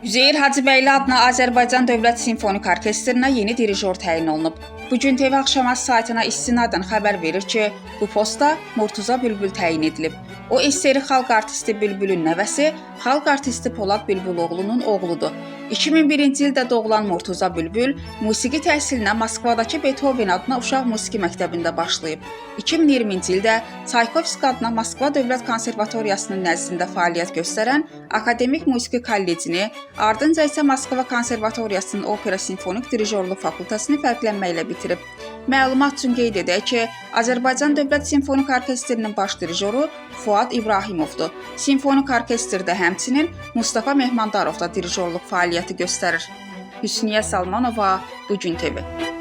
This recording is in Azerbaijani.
Üzeyir Hacıbəyli adına Azərbaycan Dövlət Simfonik Orkestrinə yeni dirijor təyin olunub. Bugün TV Axşamaz saytına istinadən xəbər verir ki, bu posta Murtuza Bülbül təyin edilib. O, SSR xalq artisti Bülbülün nəvəsi, xalq artisti Polad Bülbüloğlu'nun oğludur. 2001-ci ildə doğulan Murtuza Bülbül musiqi təhsilinə Moskvadakı Beethoven adına uşaq musiqi məktəbində başlayıb. 2020-ci ildə Çaykovski adına Moskva Dövlət Konservatoriyasının nəzdində fəaliyyət göstərən Akademik Musiqi Kollecini, ardınca isə Moskva Konservatoriyasının Opera Simfonik Dirijorluq fakültəsini fərqlənməklə bitirib. Məlumat üçün qeyd edək ki, Azərbaycan Dövlət Simfonik Orkestrinin baş dirijoru Fuad İbrahimovdur. Simfonik orkestrdə həmçinin Mustafa Mehmandarov da dirijorluq fəaliyyəti göstərir. Hüsniyyə Salmanova, Bugün TV.